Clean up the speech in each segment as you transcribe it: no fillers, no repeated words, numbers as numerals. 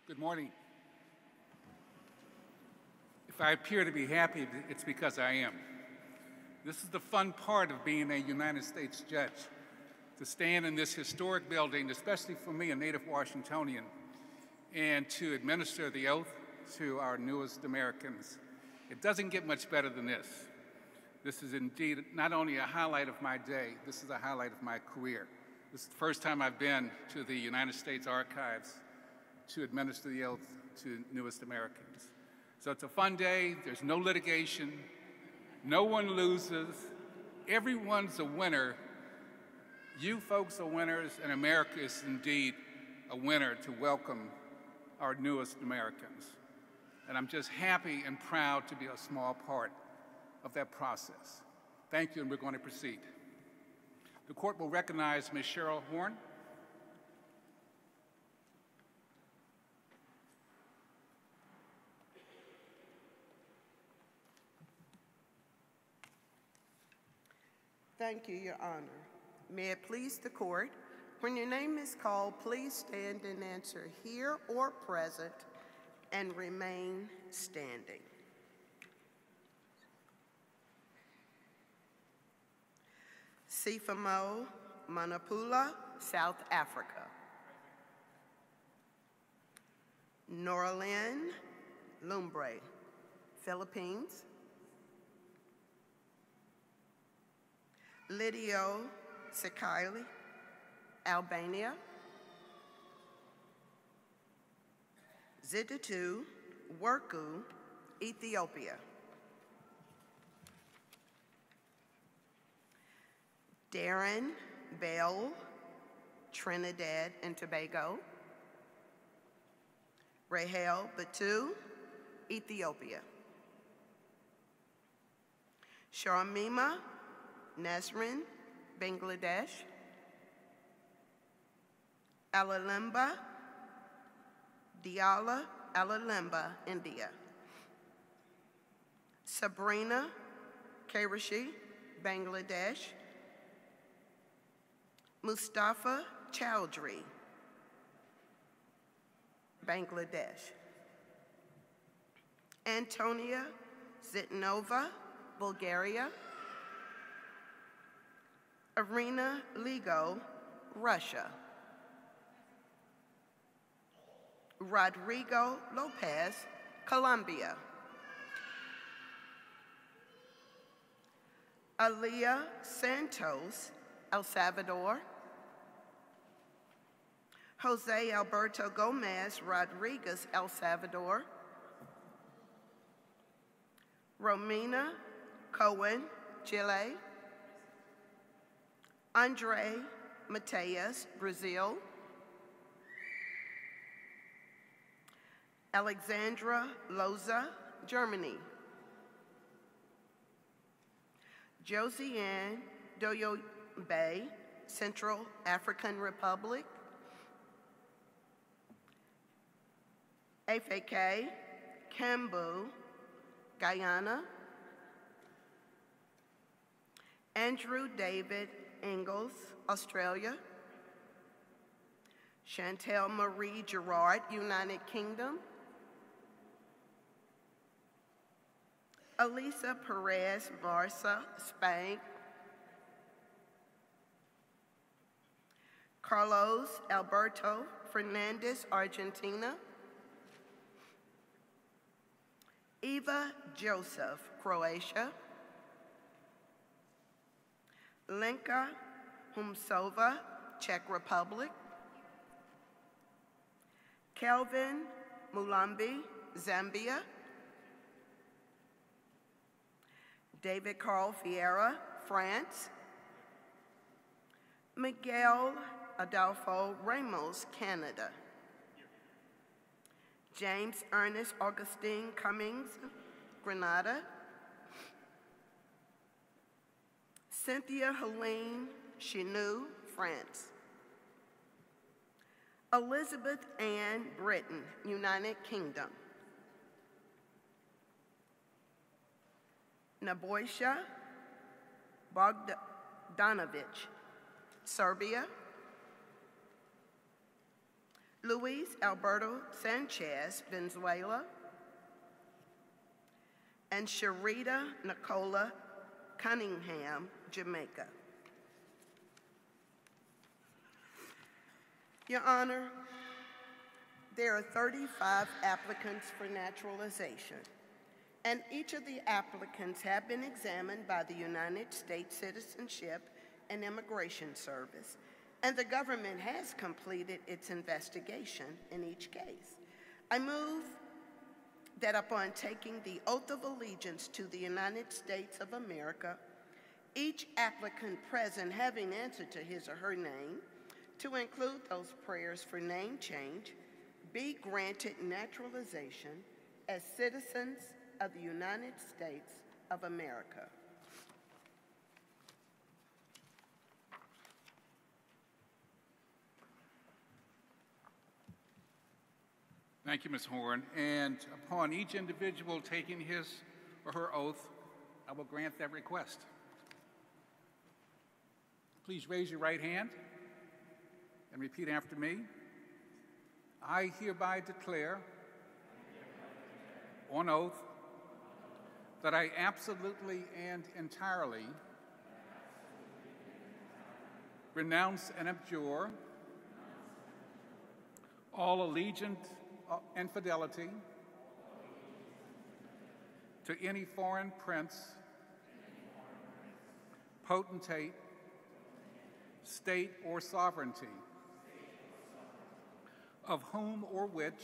Good morning. If I appear to be happy, it's because I am. This is the fun part of being a United States judge, to stand in this historic building, especially for me, a native Washingtonian, and to administer the oath to our newest Americans. It doesn't get much better than this. This is indeed not only a highlight of my day, this is a highlight of my career. This is the first time I've been to the United States Archives to administer the oath to newest Americans. So it's a fun day, there's no litigation, no one loses, everyone's a winner. You folks are winners, and America is indeed a winner to welcome our newest Americans. And I'm just happy and proud to be a small part of that process. Thank you, and we're going to proceed. The court will recognize Ms. Cheryl Horn. Thank you, Your Honor. May it please the court, when your name is called, please stand and answer here or present and remain standing. Sifamo Manapula, South Africa. Norlin Lumbre, Philippines. Lidio Sekaili, Albania. Zidatu Worku, Ethiopia. Darren Bell, Trinidad and Tobago. Rahel Batu, Ethiopia. Sharmima Nasrin, Bangladesh. Alalemba Diala Alalemba, India. Sabrina Karashi, Bangladesh. Mustafa Chowdhury, Bangladesh. Antonia Zitnova, Bulgaria. Irina Ligo, Russia. Rodrigo Lopez, Colombia. Aliyah Santos, El Salvador. Jose Alberto Gomez Rodriguez, El Salvador. Romina Cohen, Chile. Andre Mateus, Brazil. Alexandra Loza, Germany. Josiane Doyobe, Central African Republic. Afeke Kambu, Guyana. Andrew David Ingalls, Australia. Chantel Marie Gerard, United Kingdom. Elisa Perez Barca, Spain. Carlos Alberto Fernandez, Argentina. Eva Joseph, Croatia. Lenka Humsova, Czech Republic. Kelvin Mulambi, Zambia. David Carl Fiera, France. Miguel Adolfo Ramos, Canada. James Ernest Augustine Cummings, Grenada. Cynthia Helene Chinou, France. Elizabeth Ann Britton, United Kingdom. Nebojša Bogdanovic, Serbia. Luis Alberto Sanchez, Venezuela, and Sharita Nicola Cunningham, Jamaica. Your Honor, there are 35 applicants for naturalization, and each of the applicants have been examined by the United States Citizenship and Immigration Service, and the government has completed its investigation in each case. I move that upon taking the oath of allegiance to the United States of America, each applicant present having answered to his or her name, to include those prayers for name change, be granted naturalization as citizens of the United States of America. Thank you, Ms. Horn. And upon each individual taking his or her oath, I will grant that request. Please raise your right hand and repeat after me. I hereby declare on oath that I absolutely and entirely renounce and abjure all allegiance and fidelity to any foreign prince, potentate, state, or sovereignty, of whom or which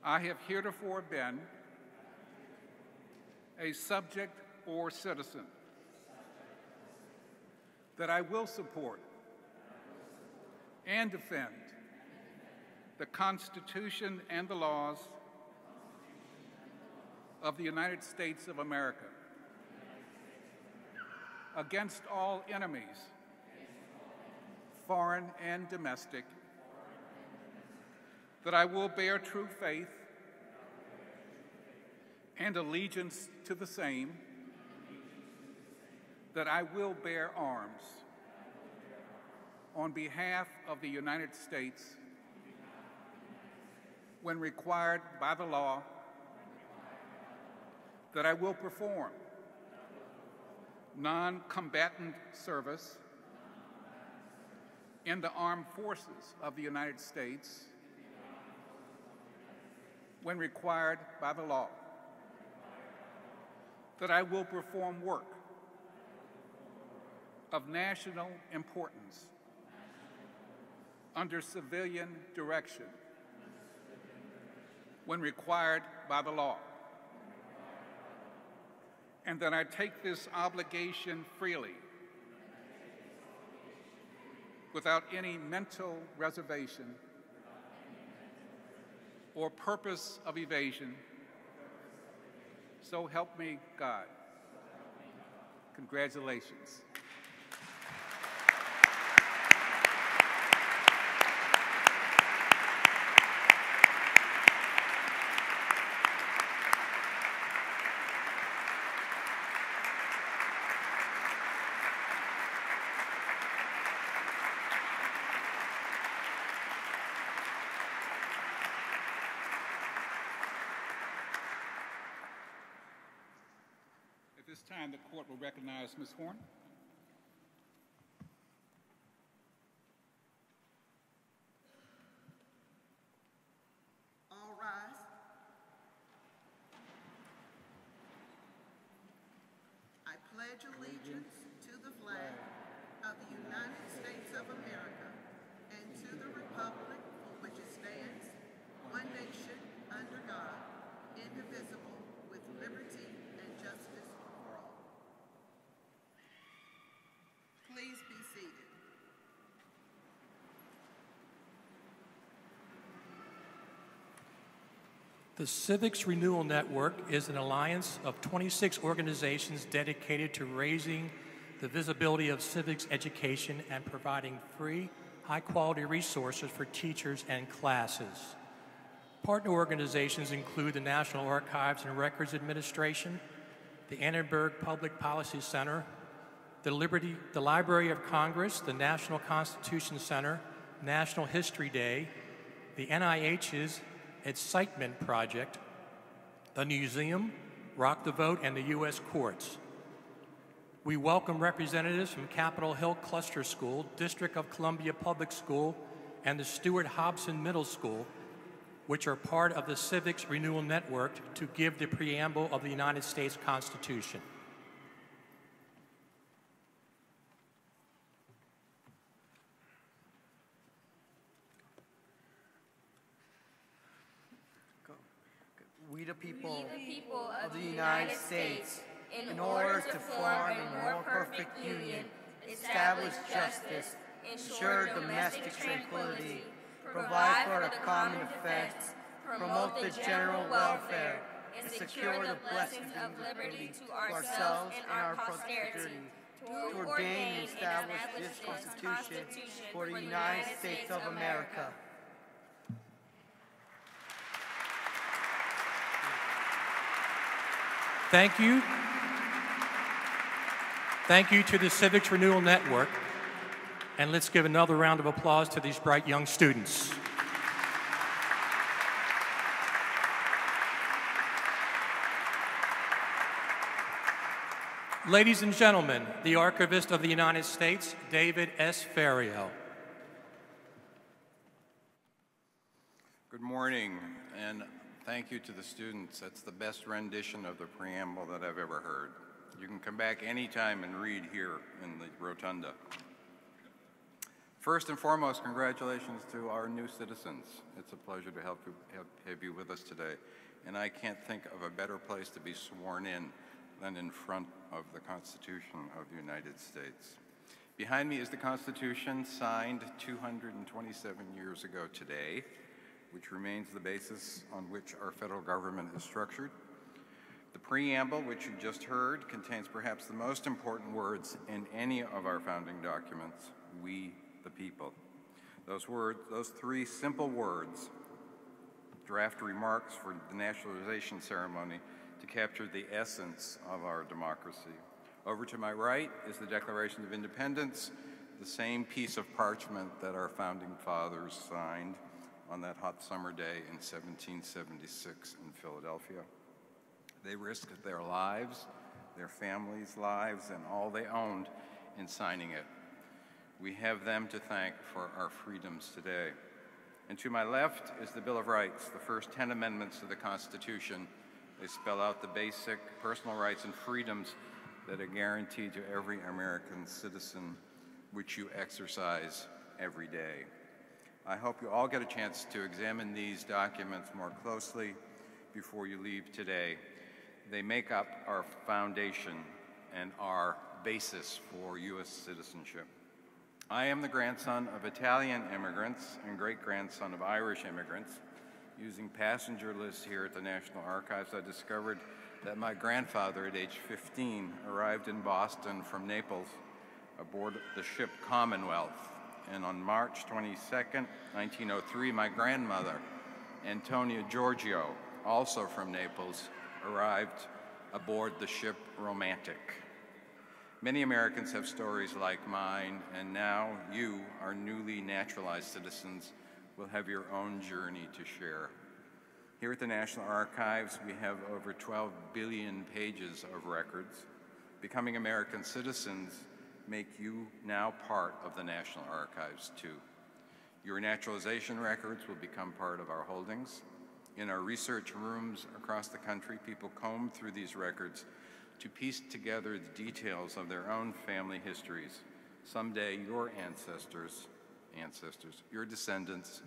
I have heretofore been a subject or citizen, that I will support and defend the Constitution and the laws of the United States of America against all enemies, foreign and domestic, that I will bear true faith and allegiance to the same, that I will bear arms on behalf of the United States when required by the law, that I will perform non-combatant service in the armed forces of the United States when required by the law, that I will perform work of national importance under civilian direction when required by the law, and that I take this obligation freely without any mental reservation or purpose of evasion. So help me God. Congratulations. At this time, the court will recognize Ms. Horn. All rise. I pledge allegiance to the flag of the United States of America and to the republic for which it stands, one nation, under God, indivisible, with liberty and justice for all. Please be seated. The Civics Renewal Network is an alliance of 26 organizations dedicated to raising the visibility of civics education and providing free, high-quality resources for teachers and classes. Partner organizations include the National Archives and Records Administration, the Annenberg Public Policy Center, the Library of Congress, the National Constitution Center, National History Day, the NIH's Excitement Project, the museum, Rock the Vote, and the U.S. courts. We welcome representatives from Capitol Hill Cluster School, District of Columbia Public School, and the Stewart Hobson Middle School, which are part of the Civics Renewal Network, to give the preamble of the United States Constitution. We the people of the United States, in order to form a more perfect union, establish justice, ensure domestic tranquility, provide for the common defense, promote the general welfare, and secure the blessings of liberty to ourselves and our posterity, to ordain and establish this Constitution for the United States of America. Thank you. Thank you to the Civics Renewal Network. And let's give another round of applause to these bright young students. Ladies and gentlemen, the Archivist of the United States, David S. Ferriero. Good morning, and thank you to the students. That's the best rendition of the preamble that I've ever heard. You can come back anytime and read here in the Rotunda. First and foremost, congratulations to our new citizens. It's a pleasure to have you with us today. And I can't think of a better place to be sworn in than in front of the Constitution of the United States. Behind me is the Constitution signed 227 years ago today, which remains the basis on which our federal government is structured. The preamble, which you just heard, contains perhaps the most important words in any of our founding documents: we the people. Those three simple words draft remarks for the naturalization ceremony to capture the essence of our democracy. Over to my right is the Declaration of Independence, the same piece of parchment that our founding fathers signed on that hot summer day in 1776 in Philadelphia. They risked their lives, their families' lives, and all they owned in signing it. We have them to thank for our freedoms today. And to my left is the Bill of Rights, the first 10 amendments to the Constitution. They spell out the basic personal rights and freedoms that are guaranteed to every American citizen, which you exercise every day. I hope you all get a chance to examine these documents more closely before you leave today. They make up our foundation and our basis for U.S. citizenship. I am the grandson of Italian immigrants and great-grandson of Irish immigrants. Using passenger lists here at the National Archives, I discovered that my grandfather, at age 15, arrived in Boston from Naples aboard the ship Commonwealth. And on March 22nd, 1903, my grandmother, Antonia Giorgio, also from Naples, arrived aboard the ship Romantic. Many Americans have stories like mine, and now you, our newly naturalized citizens, will have your own journey to share. Here at the National Archives, we have over 12 billion pages of records. Becoming American citizens make you now part of the National Archives, too. Your naturalization records will become part of our holdings. In our research rooms across the country, people comb through these records to piece together the details of their own family histories. Someday, your ancestors, your descendants,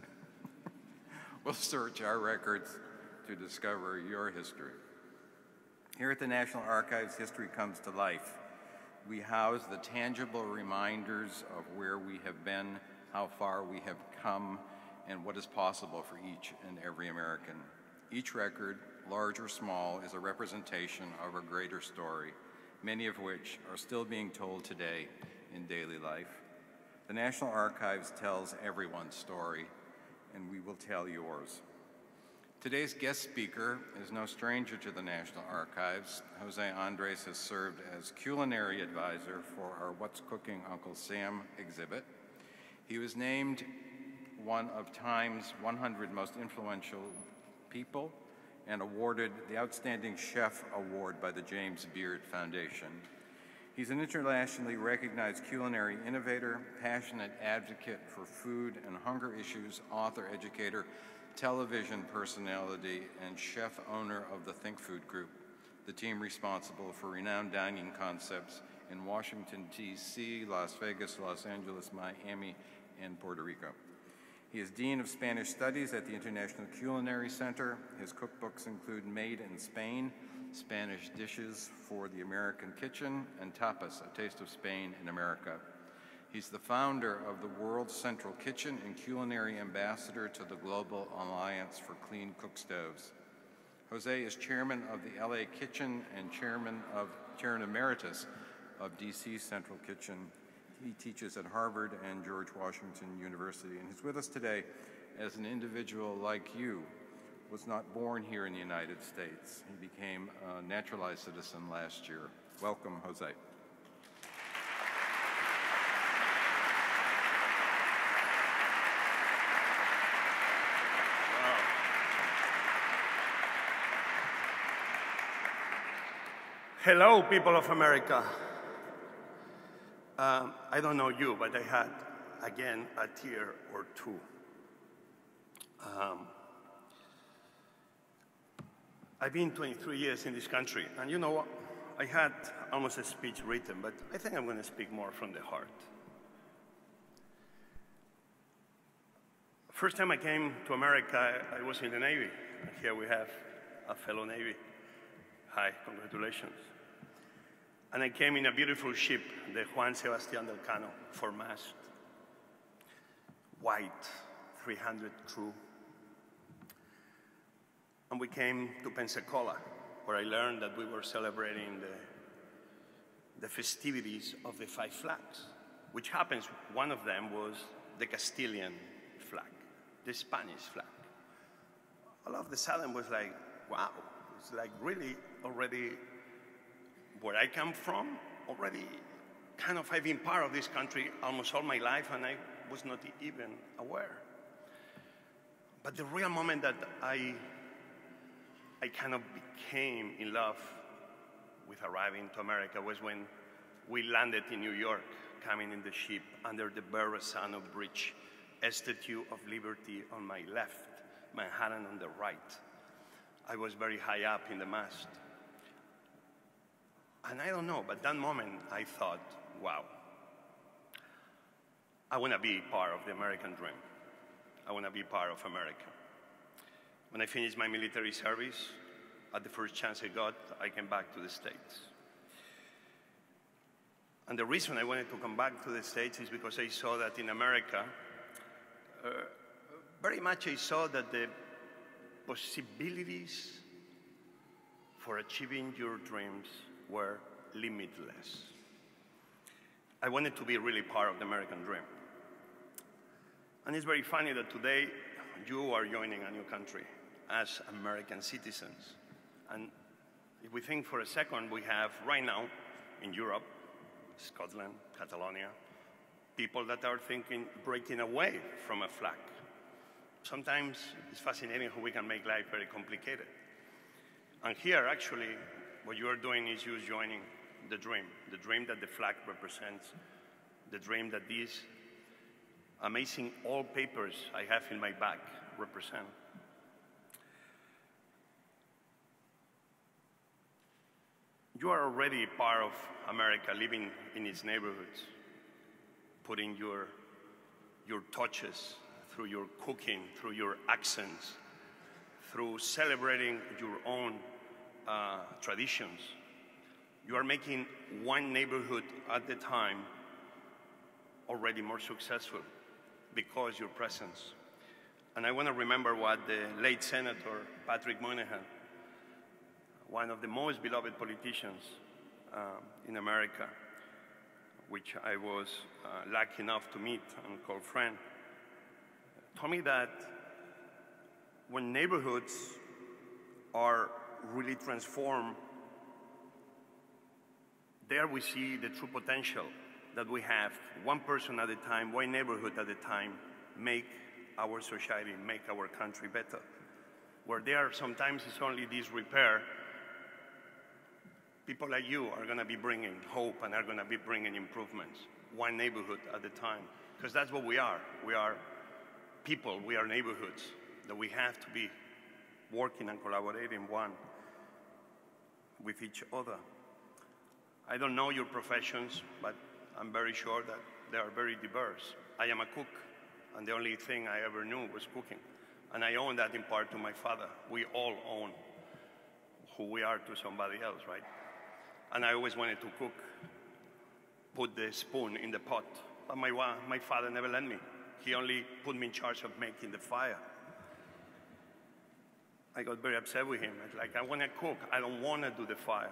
will search our records to discover your history. Here at the National Archives, history comes to life. We house the tangible reminders of where we have been, how far we have come, and what is possible for each and every American. Each record, large or small, is a representation of a greater story, many of which are still being told today in daily life. The National Archives tells everyone's story, and we will tell yours. Today's guest speaker is no stranger to the National Archives. Jose Andres has served as culinary advisor for our What's Cooking Uncle Sam exhibit. He was named one of Time's 100 most influential people and awarded the Outstanding Chef Award by the James Beard Foundation. He's an internationally recognized culinary innovator, passionate advocate for food and hunger issues, author, educator, television personality, and chef owner of the Think Food Group, the team responsible for renowned dining concepts in Washington, D.C., Las Vegas, Los Angeles, Miami, and Puerto Rico. He is Dean of Spanish Studies at the International Culinary Center. His cookbooks include Made in Spain, Spanish Dishes for the American Kitchen, and Tapas, A Taste of Spain in America. He's the founder of the World Central Kitchen and culinary ambassador to the Global Alliance for Clean Cook Stoves. Jose is chairman of the LA Kitchen and chairman emeritus of DC Central Kitchen. He teaches at Harvard and George Washington University, and he's with us today as an individual like you, was not born here in the United States. He became a naturalized citizen last year. Welcome, Jose. Wow. Hello, people of America. I don't know you, but I had, again, a tear or two. I've been 23 years in this country, and you know what? I had almost a speech written, but I think I'm going to speak more from the heart. First time I came to America, I was in the Navy. Here we have a fellow Navy. Hi, congratulations. And I came in a beautiful ship, the Juan Sebastián del Cano, four-mast, white, 300 crew. And we came to Pensacola, where I learned that we were celebrating the festivities of the 5 flags, which happens, one of them was the Castilian flag, the Spanish flag. All of a sudden was like, wow, it's like really already where I come from, already kind of I've been part of this country almost all my life, and I was not even aware. But the real moment that I kind of became in love with arriving to America was when we landed in New York, coming in the ship under the Verrazano Bridge, a Statue of Liberty on my left, Manhattan on the right. I was very high up in the mast. And I don't know, but that moment I thought, wow, I want to be part of the American dream. I want to be part of America. When I finished my military service, at the first chance I got, I came back to the States. And the reason I wanted to come back to the States is because I saw that in America, very much I saw that the possibilities for achieving your dreams were limitless. I wanted to be really part of the American dream. And it's very funny that today you are joining a new country as American citizens. And if we think for a second, we have right now in Europe, Scotland, Catalonia, people that are thinking breaking away from a flag. Sometimes it's fascinating how we can make life very complicated. And here, actually, what you are doing is you're joining the dream that the flag represents, the dream that these amazing old papers I have in my bag represent. You are already part of America, living in its neighborhoods, putting your touches through your cooking, through your accents, through celebrating your own traditions. You are making one neighborhood at a time already more successful because your presence. And I want to remember what the late Senator Patrick Moynihan, one of the most beloved politicians in America, which I was lucky enough to meet and call friend, told me that when neighborhoods are really transformed, there we see the true potential that we have, one person at a time, one neighborhood at a time, make our society, make our country better. Where there sometimes it's only this repair, people like you are going to be bringing hope and are going to be bringing improvements, one neighborhood at a time. Because that's what we are. We are people, we are neighborhoods, that we have to be working and collaborating one with each other. I don't know your professions, but I'm very sure that they are very diverse. I am a cook, and the only thing I ever knew was cooking. And I owe that in part to my father. We all own who we are to somebody else, right? And I always wanted to cook, put the spoon in the pot. But my father never let me. He only put me in charge of making the fire. I got very upset with him. It's like, I want to cook. I don't want to do the fire.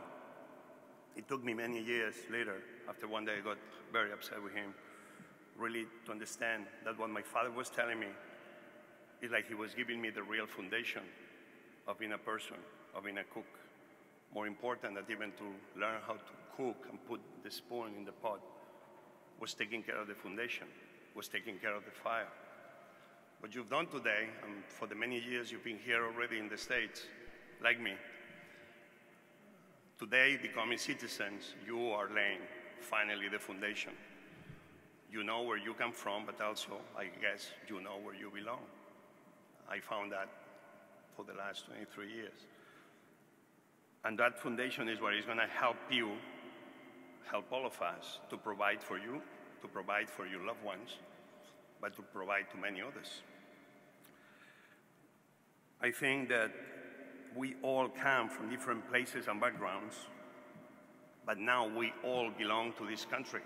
It took me many years later, after one day I got very upset with him, really to understand that what my father was telling me is like he was giving me the real foundation of being a person, of being a cook. More important than even to learn how to cook and put the spoon in the pot was taking care of the foundation, was taking care of the fire. What you've done today, and for the many years you've been here already in the States, like me, today, becoming citizens, you are laying, finally, the foundation. You know where you come from, but also, I guess, you know where you belong. I found that for the last 23 years. And that foundation is what is going to help you, help all of us, to provide for you, to provide for your loved ones, but to provide to many others. I think that we all come from different places and backgrounds, but now we all belong to this country.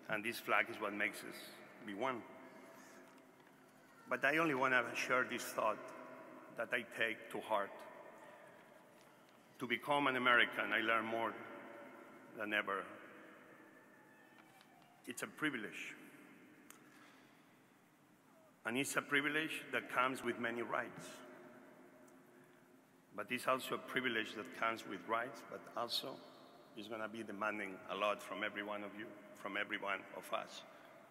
And this flag is what makes us be one. But I only want to share this thought that I take to heart. To become an American, I learn more than ever. It's a privilege. And it's a privilege that comes with many rights. But it's also a privilege that comes with rights, but also is going to be demanding a lot from every one of you, from every one of us,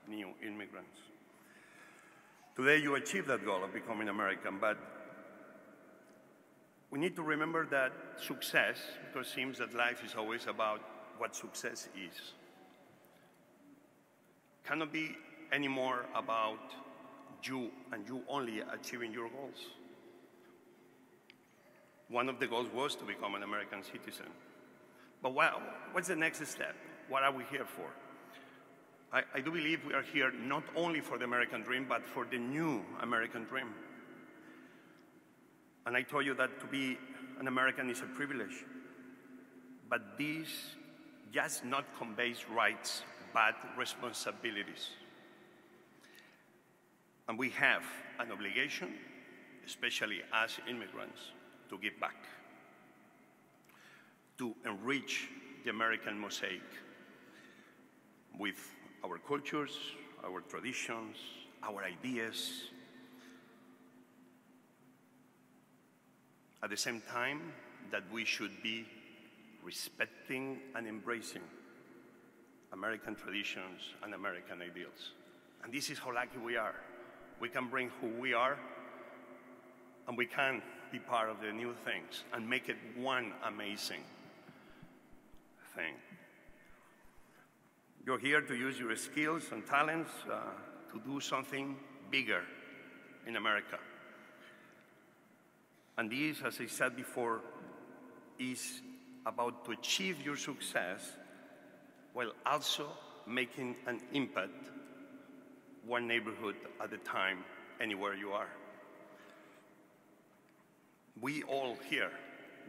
new immigrants. Today you achieved that goal of becoming American, but we need to remember that success, because it seems that life is always about what success is, cannot be any more about you and you only achieving your goals. One of the goals was to become an American citizen. But what's the next step? What are we here for? I do believe we are here not only for the American dream, but for the new American dream. And I told you that to be an American is a privilege. But this just not conveys rights, but responsibilities. And we have an obligation, especially as immigrants, to give back, to enrich the American mosaic with our cultures, our traditions, our ideas. At the same time that we should be respecting and embracing American traditions and American ideals. And this is how lucky we are. We can bring who we are, and we can be part of the new things and make it one amazing thing. You're here to use your skills and talents to do something bigger in America. And this, as I said before, is about to achieve your success while also making an impact one neighborhood at a time, anywhere you are. We all here,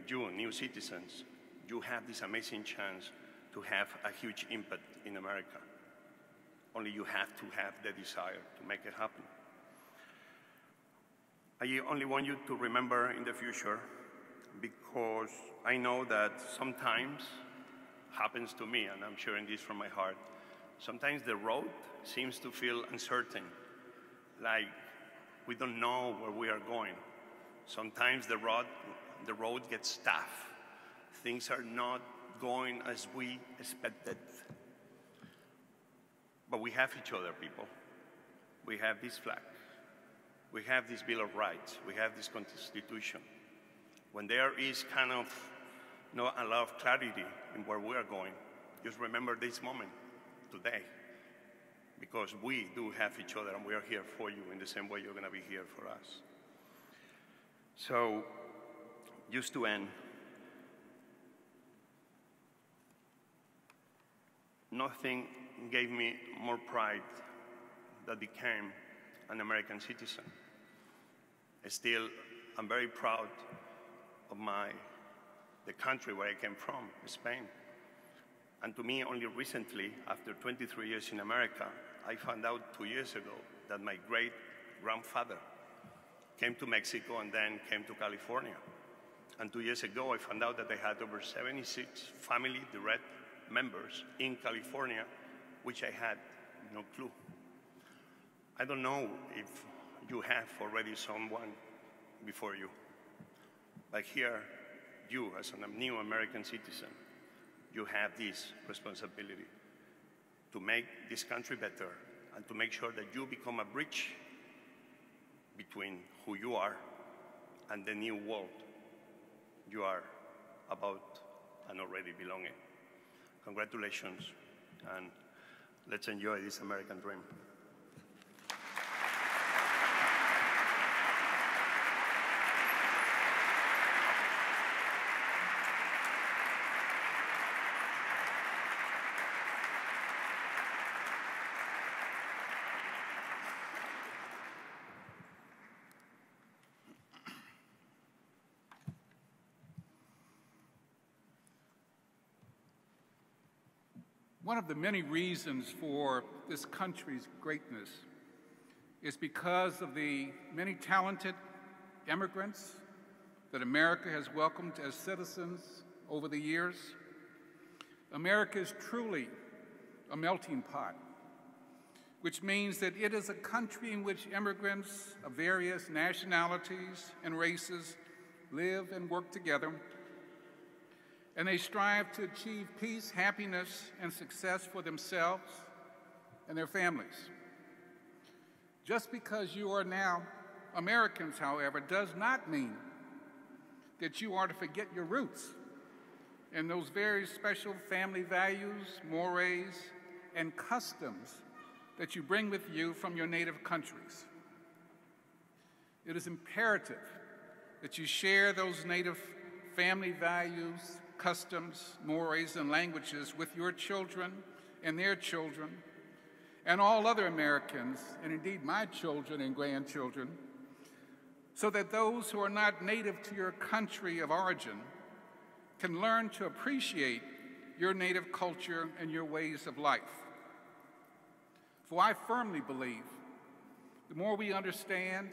you new citizens, you have this amazing chance to have a huge impact in America. Only you have to have the desire to make it happen. I only want you to remember in the future, because I know that sometimes happens to me, and I'm sharing this from my heart, sometimes the road seems to feel uncertain, like we don't know where we are going. Sometimes the road gets tough. Things are not going as we expected. But we have each other, people. We have this flag. We have this Bill of Rights. We have this Constitution. When there is kind of a lot of clarity in where we are going, just remember this moment today, because we do have each other and we are here for you in the same way you're going to be here for us. So, just to end, nothing gave me more pride than became an American citizen. Still, I'm very proud of the country where I came from, Spain. And to me, only recently, after 23 years in America, I found out 2 years ago that my great-grandfather came to Mexico and then came to California. And 2 years ago, I found out that I had over 76 family direct members in California, which I had no clue. I don't know if you have already someone before you, but here, you as a new American citizen, you have this responsibility to make this country better and to make sure that you become a bridge between who you are and the new world you are about and already belonging. Congratulations, and let's enjoy this American dream. One of the many reasons for this country's greatness is because of the many talented immigrants that America has welcomed as citizens over the years. America is truly a melting pot, which means that it is a country in which immigrants of various nationalities and races live and work together, and they strive to achieve peace, happiness, and success for themselves and their families. Just because you are now Americans, however, does not mean that you are to forget your roots and those very special family values, mores, and customs that you bring with you from your native countries. It is imperative that you share those native family values, customs, mores, and languages with your children and their children, and all other Americans, and indeed my children and grandchildren, so that those who are not native to your country of origin can learn to appreciate your native culture and your ways of life. For I firmly believe the more we understand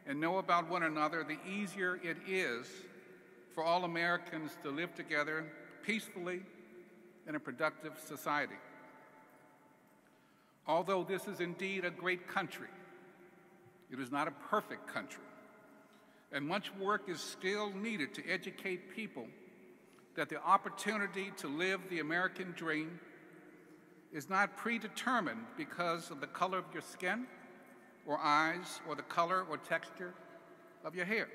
and know about one another, the easier it is for all Americans to live together peacefully in a productive society. Although this is indeed a great country, it is not a perfect country, and much work is still needed to educate people that the opportunity to live the American dream is not predetermined because of the color of your skin or eyes or the color or texture of your hair.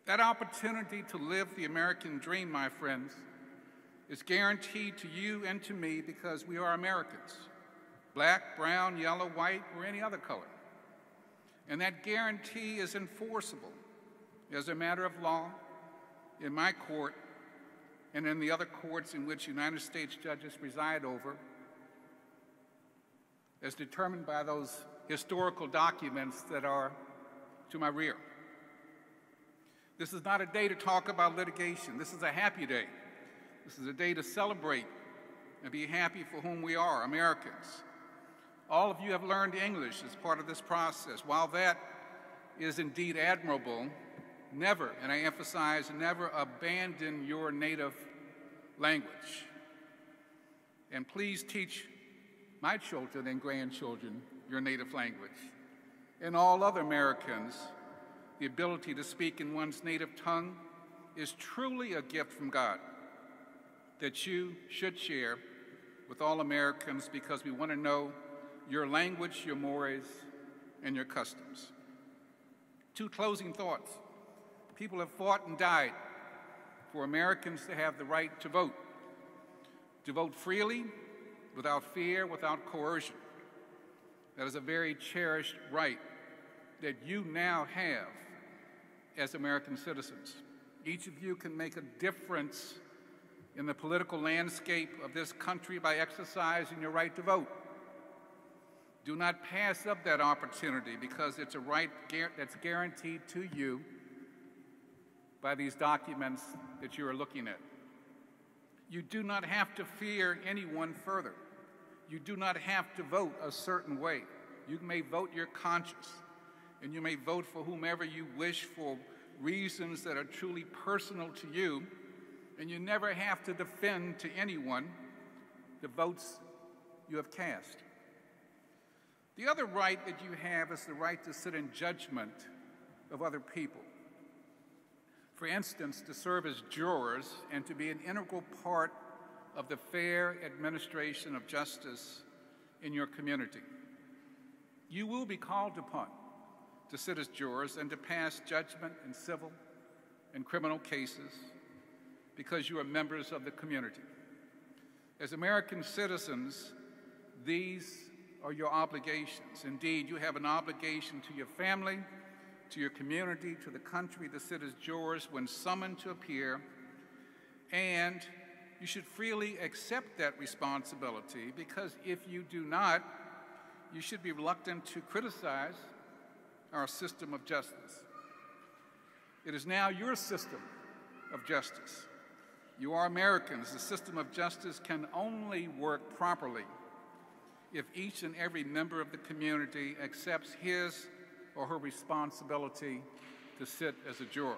That opportunity to live the American dream, my friends, is guaranteed to you and to me because we are Americans, black, brown, yellow, white, or any other color. And that guarantee is enforceable as a matter of law in my court and in the other courts in which United States judges preside over, as determined by those historical documents that are to my rear. This is not a day to talk about litigation. This is a happy day. This is a day to celebrate and be happy for whom we are, Americans. All of you have learned English as part of this process. While that is indeed admirable, never, and I emphasize, never abandon your native language. And please teach my children and grandchildren your native language. And all other Americans, the ability to speak in one's native tongue is truly a gift from God that you should share with all Americans, because we want to know your language, your mores, and your customs. Two closing thoughts. People have fought and died for Americans to have the right to vote freely, without fear, without coercion. That is a very cherished right that you now have as American citizens. Each of you can make a difference in the political landscape of this country by exercising your right to vote. Do not pass up that opportunity because it's a right that's guaranteed to you by these documents that you are looking at. You do not have to fear anyone further. You do not have to vote a certain way. You may vote your conscience, and you may vote for whomever you wish for reasons that are truly personal to you, and you never have to defend to anyone the votes you have cast. The other right that you have is the right to sit in judgment of other people. For instance, to serve as jurors and to be an integral part of the fair administration of justice in your community. You will be called upon to sit as jurors and to pass judgment in civil and criminal cases because you are members of the community. As American citizens, these are your obligations. Indeed, you have an obligation to your family, to your community, to the country to sit as jurors when summoned to appear, and you should freely accept that responsibility because if you do not, you should be reluctant to criticize our system of justice. It is now your system of justice. You are Americans. The system of justice can only work properly if each and every member of the community accepts his or her responsibility to sit as a juror.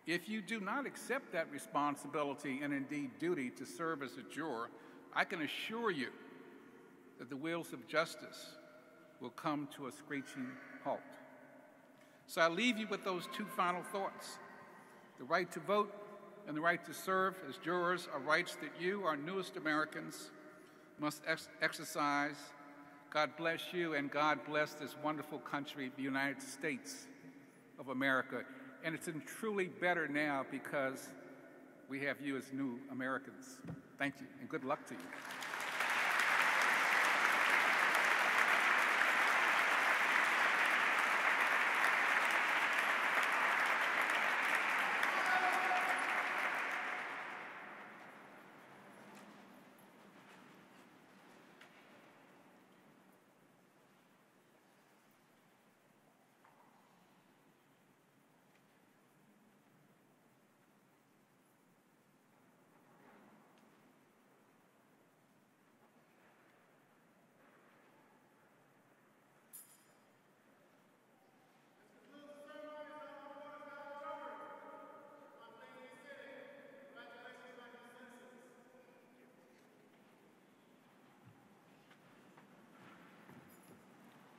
If you do not accept that responsibility and indeed duty to serve as a juror, I can assure you that the wheels of justice will come to a screeching halt. So I leave you with those two final thoughts. The right to vote and the right to serve as jurors are rights that you, our newest Americans, must exercise. God bless you, and God bless this wonderful country, the United States of America. And it's truly better now because we have you as new Americans. Thank you, and good luck to you.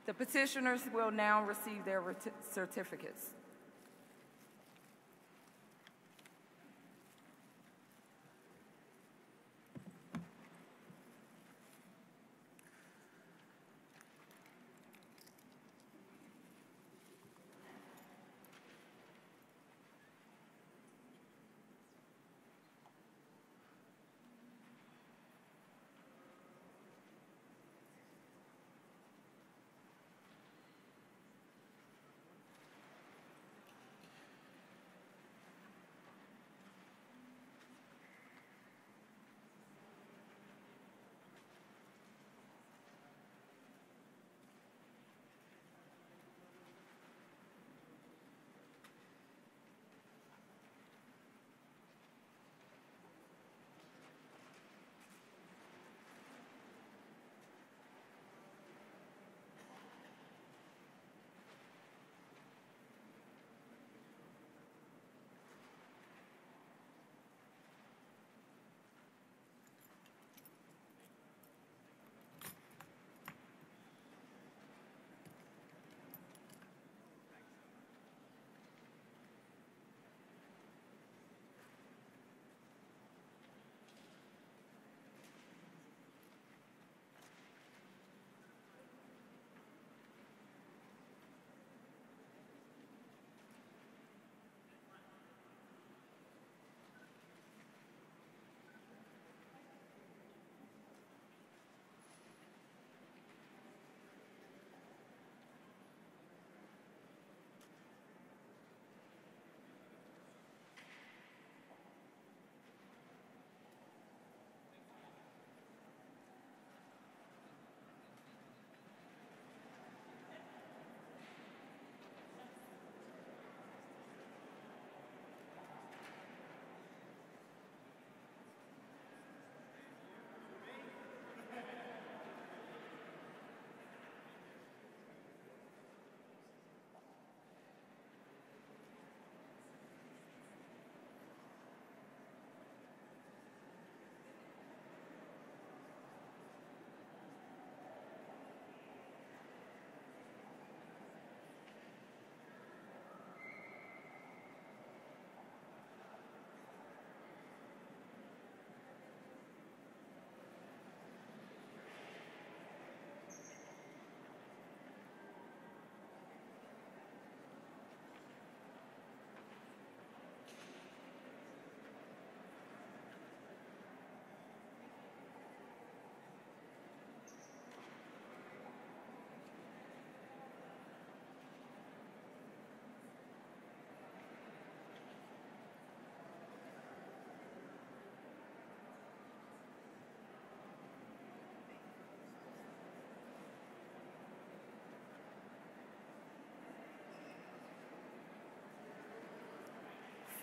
The petitioners will now receive their certificates.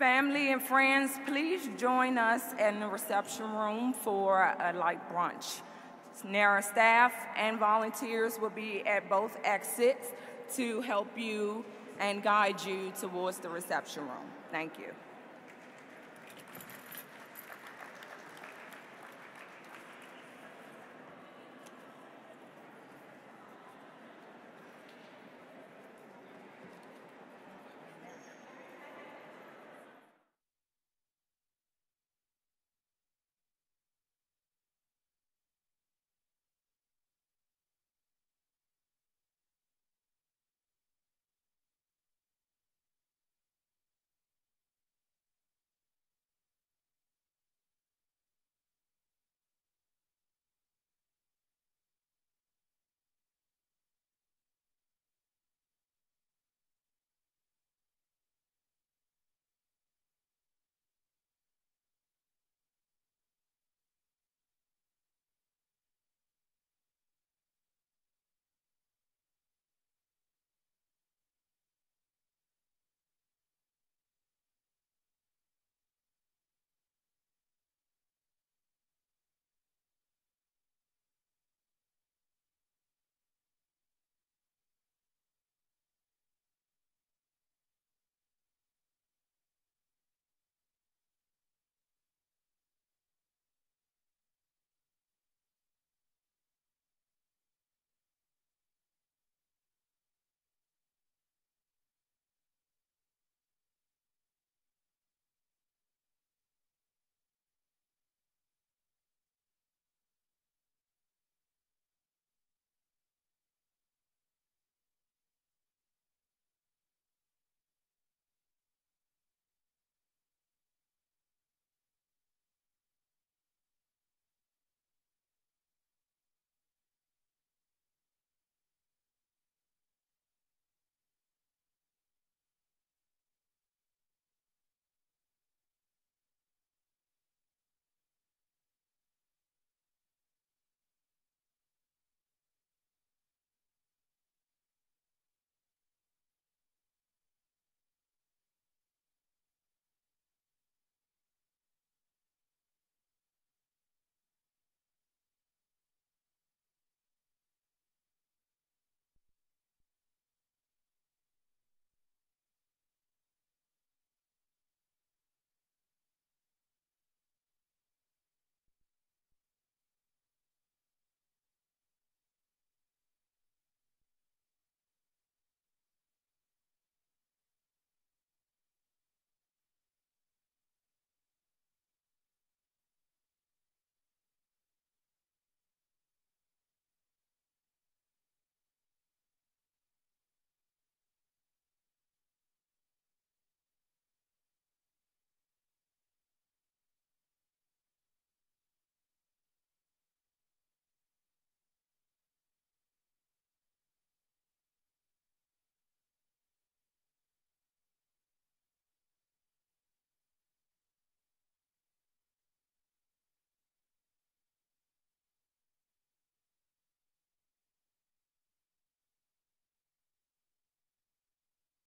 Family and friends, please join us in the reception room for a light brunch. NARA staff and volunteers will be at both exits to help you and guide you towards the reception room. Thank you.